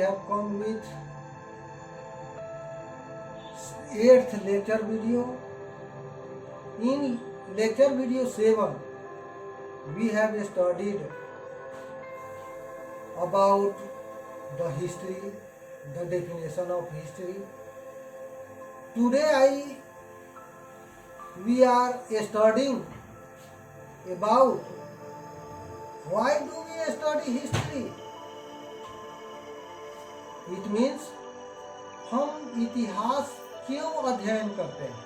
have come with 8th lecture video. In lecture video 7, we have studied about the history, the definition of history. Today we are studying about why do we study history. It means हम इतिहास क्यों अध्ययन करते हैं.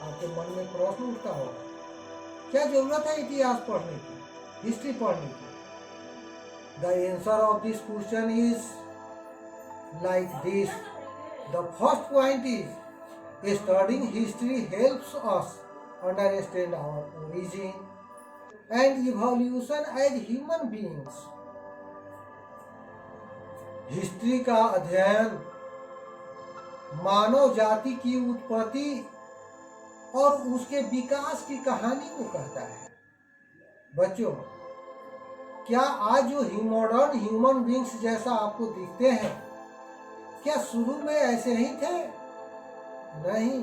आपके मन में प्रश्न उठता होगा, क्या जरूरत है इतिहास पढ़ने की, हिस्ट्री पढ़ने की. The answer of this question is like this. The first point is studying history helps us understand our origin and evolution as human beings. History का अध्ययन मानव जाति की उत्पत्ति और उसके विकास की कहानी को कहता है. बच्चों, क्या आज जो मॉडर्न ह्यूमन बींग्स जैसा आपको दिखते हैं, क्या शुरू में ऐसे ही थे? नहीं,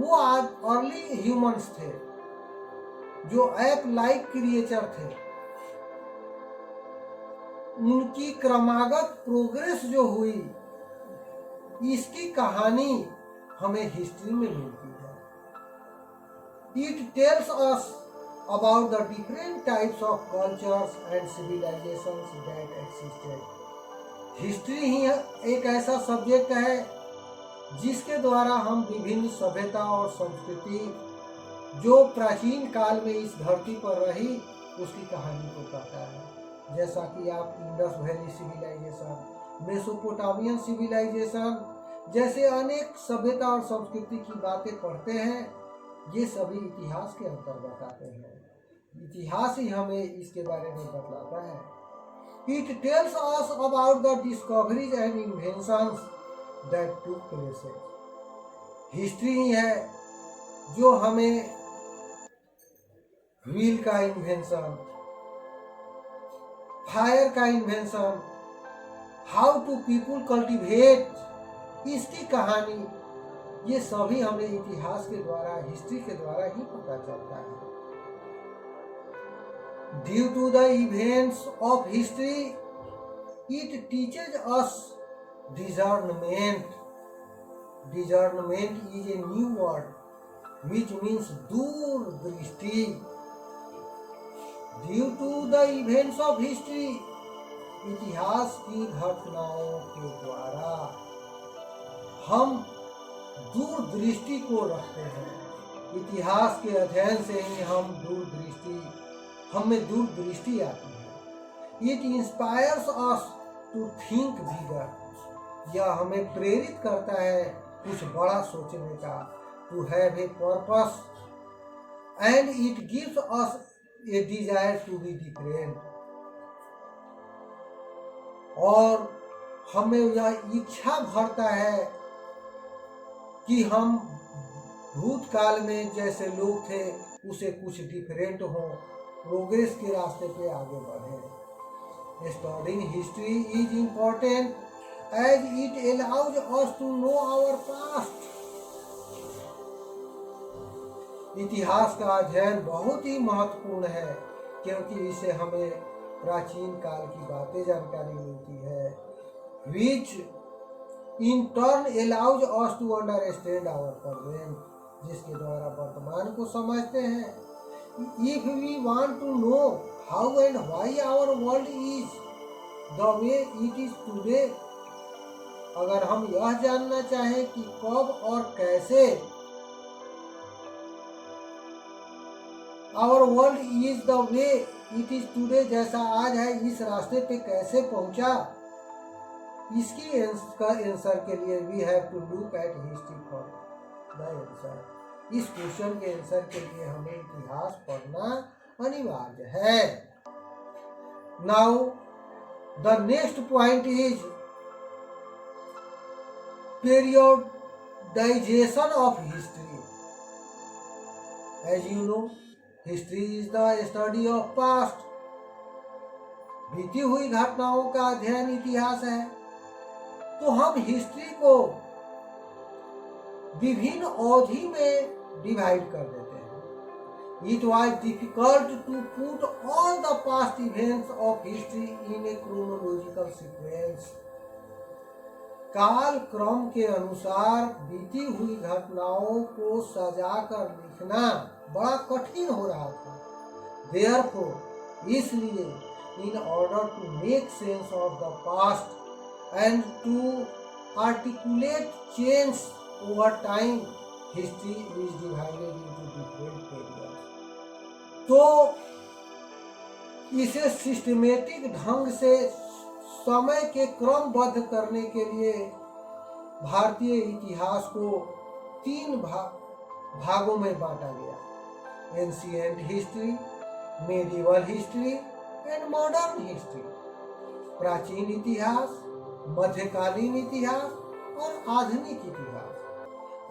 वो आज अर्ली ह्यूमंस थे जो एप लाइक क्रिएचर थे. उनकी क्रमागत प्रोग्रेस जो हुई, इसकी कहानी हमें हिस्ट्री में मिलती है. It tells us about the different types of cultures and civilizations that existed. History ही एक ऐसा सब्जेक्ट है जिसके द्वारा हम विभिन्न सभ्यता और संस्कृति जो प्राचीन काल में इस धरती पर रही उसकी कहानी को कहता है. जैसा कि आप Indus Valley civilization, Mesopotamian civilization जैसे अनेक सभ्यता और संस्कृति की बातें पढ़ते हैं, ये सभी इतिहास के अंतर्गत आते हैं. इतिहास ही हमें इसके बारे में बतलाता है. It tells us about the discoveries and inventions that took place. History ही है जो हमें व्हील का इन्वेंशन, फायर का invention, how to people cultivate, इसकी कहानी, ये सभी हमें इतिहास के द्वारा, हिस्ट्री के द्वारा ही पता चलता है. Due to the events of history it teaches us discernment. Discernment is a new word which means दूरदृष्टि. Due to the events of history, इतिहास की घटनाओं के द्वारा हम दूरदृष्टि को रखते हैं. इतिहास के अध्ययन से ही हमें दूरदृष्टि आती है. It inspires us to think bigger. यह हमें प्रेरित करता है कुछ बड़ा सोचने का. To have a purpose and it gives us a desire to be different. और हमें यह इच्छा भरता है कि हम भूतकाल में जैसे लोग थे उसे कुछ डिफरेंट हो, प्रोग्रेस के रास्ते पे आगे बढ़े. Studying history is important as it allows us to know our past. इतिहास का अध्ययन बहुत ही महत्वपूर्ण है क्योंकि इससे हमें प्राचीन काल की बातें जानकारी मिलती है. विच in turn allows us to understand our present, जिसके द्वारा वर्तमान को समझते हैं. If we want to know how and why our world is the way it is today, अगर हम यह जानना चाहें कि कब और कैसे our world is the way it is today, जैसा आज है इस रास्ते पे कैसे पहुंचा, इसकी आंसर के लिए we have to look at history for the answer. इस क्वेश्चन के आंसर के लिए हमें इतिहास पढ़ना अनिवार्य है. Now the next point is periodization of history. As you know, history is the study of past. बीती हुई घटनाओं का अध्ययन इतिहास है। तो हम हिस्ट्री को विभिन्न अवधि में डिवाइड कर देते हैं। It was difficult to put all the past events of history in a chronological sequence. काल क्रम के अनुसार बीती हुई घटनाओं को सजाकर लिखना बड़ा कठिन हो रहा था। Therefore, इसलिए in order to make sense of the past and to articulate change over time, history is divided into different periods. तो इसे सिस्टमेटिक ढंग से समय के क्रमबद्ध करने के लिए भारतीय इतिहास को 3 भागों में बांटा गया: ancient history, medieval history and modern history. प्राचीन इतिहास, मध्यकालीन इतिहास और आधुनिक इतिहास।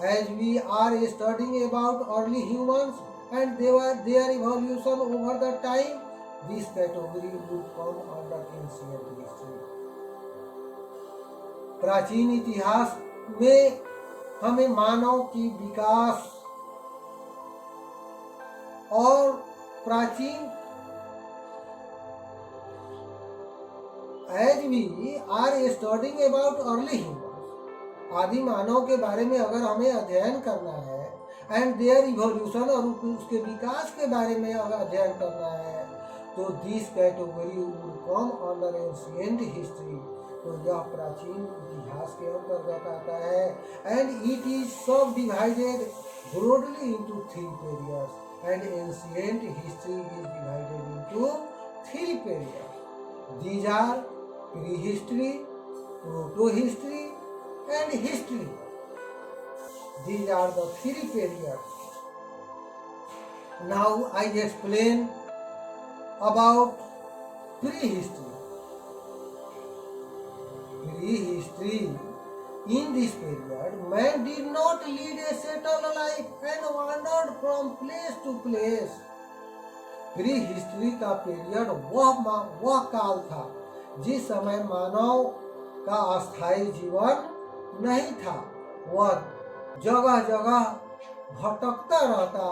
As we are studying about early humans and their evolution over the time, this category would come under ancient history. प्राचीन इतिहास में हमें मानव की विकास और प्राचीन as we are studying about early humans, आदि मानव के बारे में अगर हमें अध्ययन करना है, एंड देयर इवोल्यूशन, और उसके विकास के बारे में अगर अध्ययन करना है, तो this category would come under ancient history. तो यह प्राचीन इतिहास के अंतर्गत आता है। एंड इट इज सब divided broadly into 3 periods, and ancient history is divided into 3 periods. These are prehistory, proto-history and history. These are the 3 periods. Now I explain about prehistory. Prehistory. In this period, man did not lead a settled life and wandered from place to place. Pre history का period वह काल था जिस समय मानव का अस्थायी जीवन नहीं था। वह जगह जगह भटकता रहता,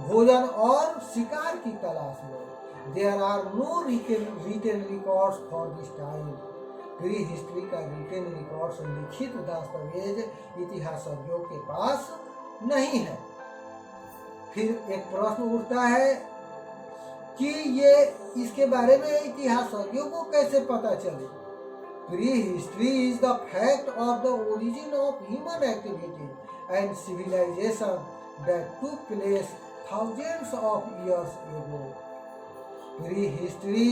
भोजन और शिकार की तलाश में। There are no written records for this time. Pre history का रिटन रिकॉर्ड्स, लिखित दस्तावेज इतिहासज्ञों के पास नहीं है। फिर एक प्रश्न उठता है कि ये इसके बारे में इतिहासज्ञों को कैसे पता चले। Prehistory is the fact of the origin of human activity and civilisation that took place thousands of years ago. Prehistory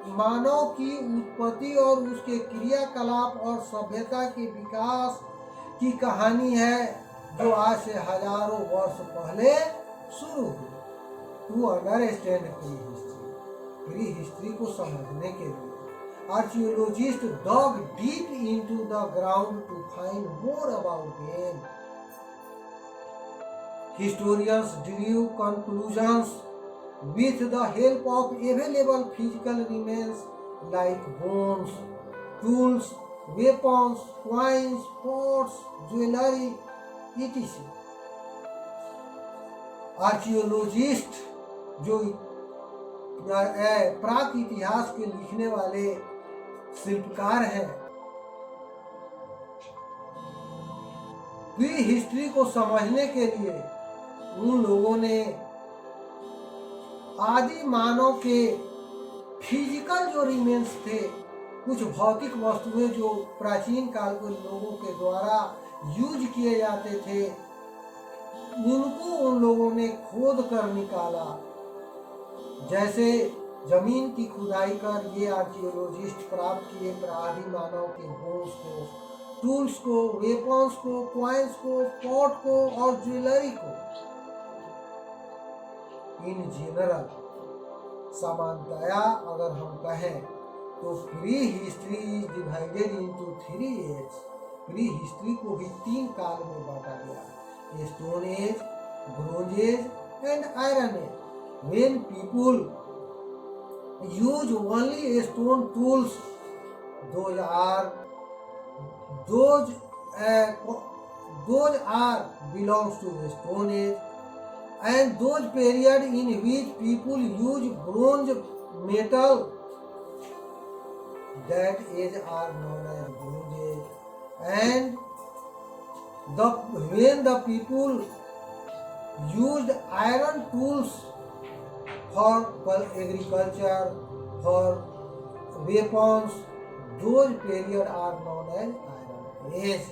मानव की उत्पत्ति और उसके क्रियाकलाप और सभ्यता के विकास की कहानी है जो आज से हजारों वर्ष पहले शुरू हुई। टू अंडरस्टैंड प्री हिस्ट्री को समझने के लिए archaeologist dug deep into the ground to find more about them. Historians drew conclusions with the help of available physical remains like bones, tools, weapons, coins, pots, jewelry, etc. Archaeologist जो प्राक इतिहास के लिखने वाले शिल्पकार हैं, प्री हिस्ट्री को समझने के लिए उन लोगों ने आदि मानव के फिजिकल जो रिमेन्स थे, कुछ भौतिक वस्तुएं जो प्राचीन काल के लोगों के द्वारा यूज किए जाते थे, उनको उन लोगों ने खोद कर निकाला। जैसे जमीन की खुदाई कर ये आर्कियोलॉजिस्ट प्राप्त किए आदि मानव के बोन्स को, टूल्स को, वेपन्स को, कॉइन्स को, पॉट को और ज्वेलरी को। इन जनरल सामान्यतया अगर हम कहें तो prehistory is divided into 3 age. Prehistory को भी 3 काल में बांटा गया: stone age, bronze age and iron age. When people use only stone tools, those are those those are belongs to the Stone Age, and those period in which people use bronze metal, that age are known as Bronze Age. And when the people used iron tools for agriculture, for weapons, those period are known as Iron Age.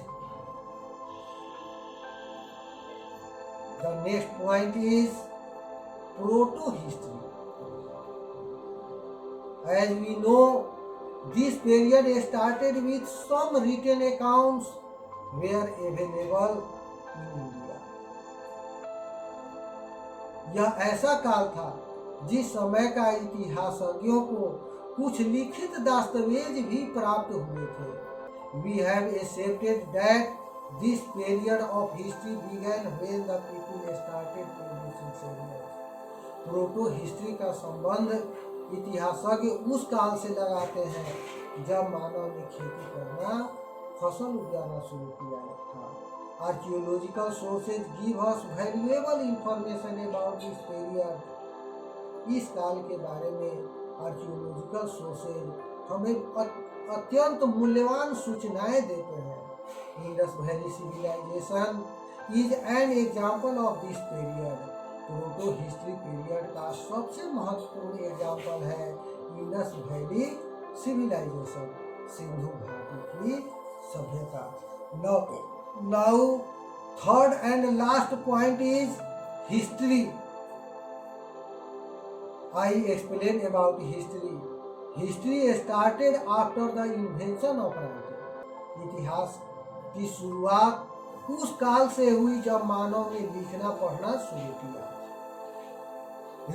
The next point is proto-history. As we know, this period started with some written accounts were available in India. यह ऐसा काल था जिस समय का इतिहासज्ञों को कुछ लिखित दस्तावेज भी प्राप्त हुए थे. We have accepted that this period of history began when the people started producing cereals. Proto history का संबंध इतिहासज्ञ उस काल से लगाते हैं जब मानव ने खेती करना, फसल उगाना शुरू किया था. Archaeological sources give us valuable information about this period. इस काल के बारे में आर्कियोलॉजिकल सोर्सेज हमें अत्यंत मूल्यवान सूचनाएं देते हैं. Indus Valley civilization is an example of this period. Protohistory period का सबसे महत्वपूर्ण एग्जाम्पल है इंडस वैली सिविलाइजेशन, सिंधु घाटी की सभ्यता. Now third and last point is history. I explain about history. History started after the invention of writing. इतिहास की शुरुआत उस काल से हुई जब मानव ने लिखना पढ़ना शुरू किया.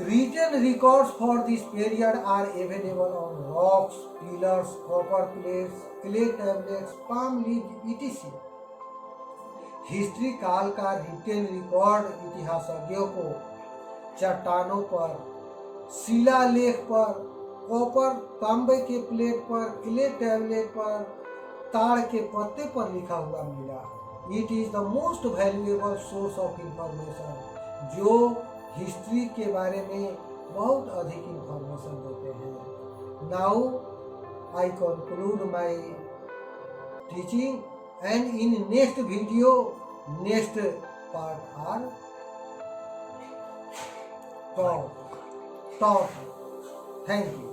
Written records for this period are available on rocks, pillars, copper plates, clay tablets, palm leaves, etc. History काल का रिटेन रिकॉर्ड इतिहासज्ञों को चट्टानों पर, शिलालेख पर, कॉपर तांबे के प्लेट पर, क्ले टैबलेट पर, ताड़ के पत्ते पर लिखा हुआ मिला. It is the most valuable source of information, जो हिस्ट्री के बारे में बहुत अधिक इंफॉर्मेशन देते हैं. Now I conclude my teaching, and in next video, next part are taught. Thank you.